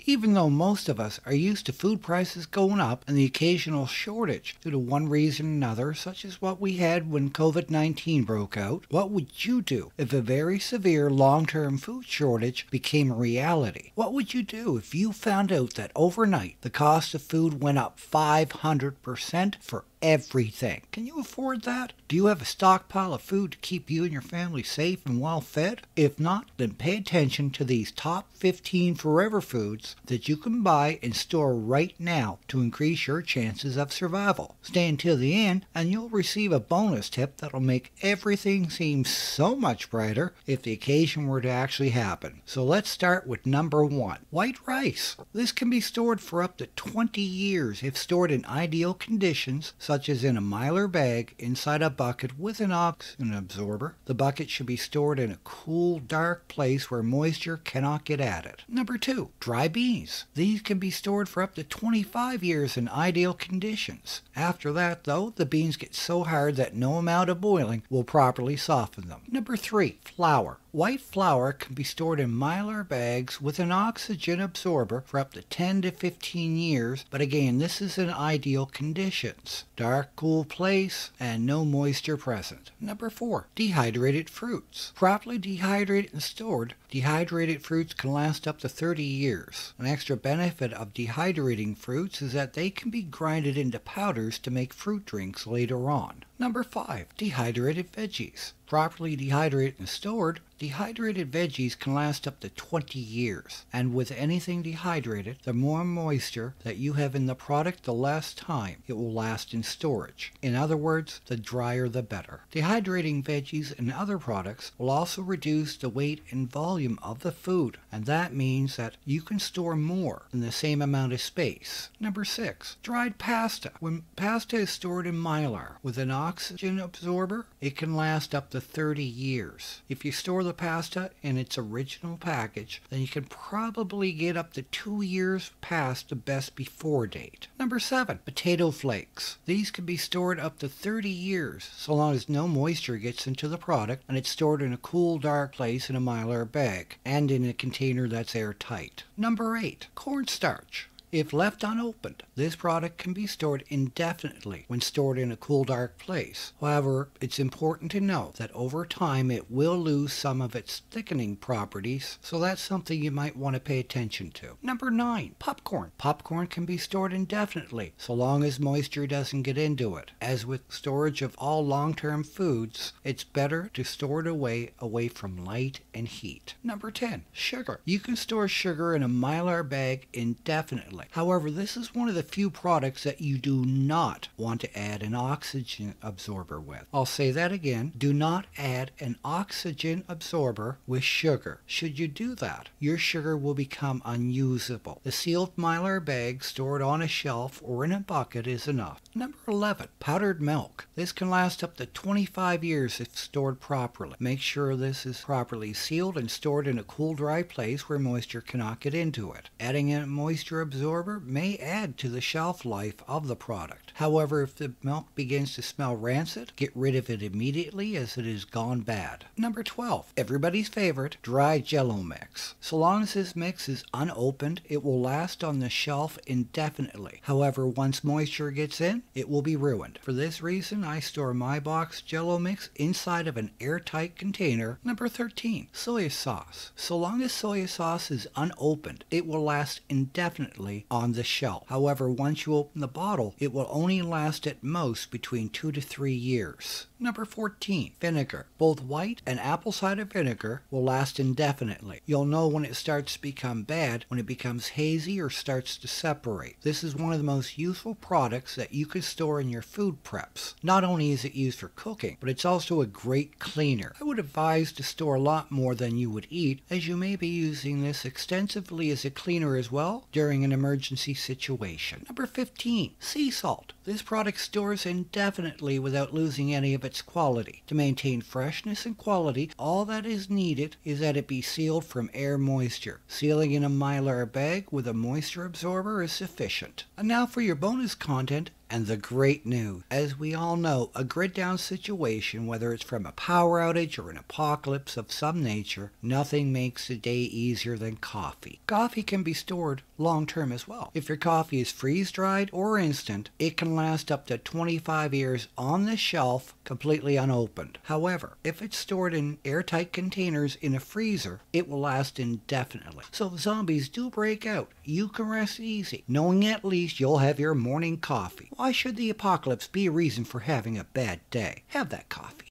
Even though most of us are used to food prices going up and the occasional shortage due to one reason or another, such as what we had when COVID-19 broke out, what would you do if a very severe long-term food shortage became a reality? What would you do if you found out that overnight the cost of food went up 500% for everything? Can you afford that? Do you have a stockpile of food to keep you and your family safe and well fed? If not, then pay attention to these top 15 forever foods that you can buy and store right now to increase your chances of survival. Stay until the end and you'll receive a bonus tip that'll make everything seem so much brighter if the occasion were to actually happen. So let's start with number 1. White rice. This can be stored for up to 20 years if stored in ideal conditions, such as in a Mylar bag inside a bucket with an oxygen absorber. The bucket should be stored in a cool, dark place where moisture cannot get at it. Number 2, dry beans. These can be stored for up to 25 years in ideal conditions. After that, though, the beans get so hard that no amount of boiling will properly soften them. Number 3, flour. White flour can be stored in Mylar bags with an oxygen absorber for up to 10 to 15 years, but again, this is in ideal conditions. Dark, cool place, and no moisture present. Number 4, dehydrated fruits. Properly dehydrated and stored, dehydrated fruits can last up to 30 years. An extra benefit of dehydrating fruits is that they can be grinded into powders to make fruit drinks later on. Number 5, dehydrated veggies. Properly dehydrated and stored, dehydrated veggies can last up to 20 years. And with anything dehydrated, the more moisture that you have in the product, the less time it will last in storage. In other words, the drier the better. Dehydrating veggies and other products will also reduce the weight and volume of the food, and that means that you can store more in the same amount of space. Number 6, dried pasta. When pasta is stored in Mylar with an oxygen absorber, it can last up to 30 years. If you store the pasta in its original package, then you can probably get up to 2 years past the best before date. Number 7, potato flakes. These can be stored up to 30 years so long as no moisture gets into the product and it's stored in a cool, dark place in a Mylar bag and in a container that's airtight. Number 8, cornstarch. If left unopened, this product can be stored indefinitely when stored in a cool, dark place. However, it's important to note that over time it will lose some of its thickening properties, so that's something you might want to pay attention to. Number 9, popcorn. Popcorn can be stored indefinitely, so long as moisture doesn't get into it. As with storage of all long-term foods, it's better to store it away from light and heat. Number 10, sugar. You can store sugar in a Mylar bag indefinitely. However, this is one of the few products that you do not want to add an oxygen absorber with. I'll say that again. Do not add an oxygen absorber with sugar. Should you do that, your sugar will become unusable. The sealed Mylar bag stored on a shelf or in a bucket is enough. Number 11, powdered milk. This can last up to 25 years if stored properly. Make sure this is properly sealed and stored in a cool, dry place where moisture cannot get into it. Adding a moisture absorber may add to the shelf life of the product. However, if the milk begins to smell rancid, get rid of it immediately as it has gone bad. Number 12, everybody's favorite, dry Jell-O mix. So long as this mix is unopened, it will last on the shelf indefinitely. However, once moisture gets in, it will be ruined. For this reason, I store my box Jell-O mix inside of an airtight container. Number 13, soy sauce. So long as soy sauce is unopened, it will last indefinitely on the shelf. However, once you open the bottle, it will only last at most between 2 to 3 years. Number 14, vinegar. Both white and apple cider vinegar will last indefinitely. You'll know when it starts to become bad when it becomes hazy or starts to separate. This is one of the most useful products that you can store in your food preps. Not only is it used for cooking, but it's also a great cleaner. I would advise to store a lot more than you would eat, as you may be using this extensively as a cleaner as well during an emergency situation. Number 15, sea salt. This product stores indefinitely without losing any of its quality. To maintain freshness and quality, all that is needed is that it be sealed from air moisture. Sealing in a Mylar bag with a moisture absorber is sufficient. And now for your bonus content, And the great news, as we all know, a grid down situation, whether it's from a power outage or an apocalypse of some nature, nothing makes the day easier than coffee. Coffee can be stored long term as well. If your coffee is freeze dried or instant, it can last up to 25 years on the shelf completely unopened. However, if it's stored in airtight containers in a freezer, it will last indefinitely. So if zombies do break out, you can rest easy, knowing at least you'll have your morning coffee. Why should the apocalypse be a reason for having a bad day? Have that coffee.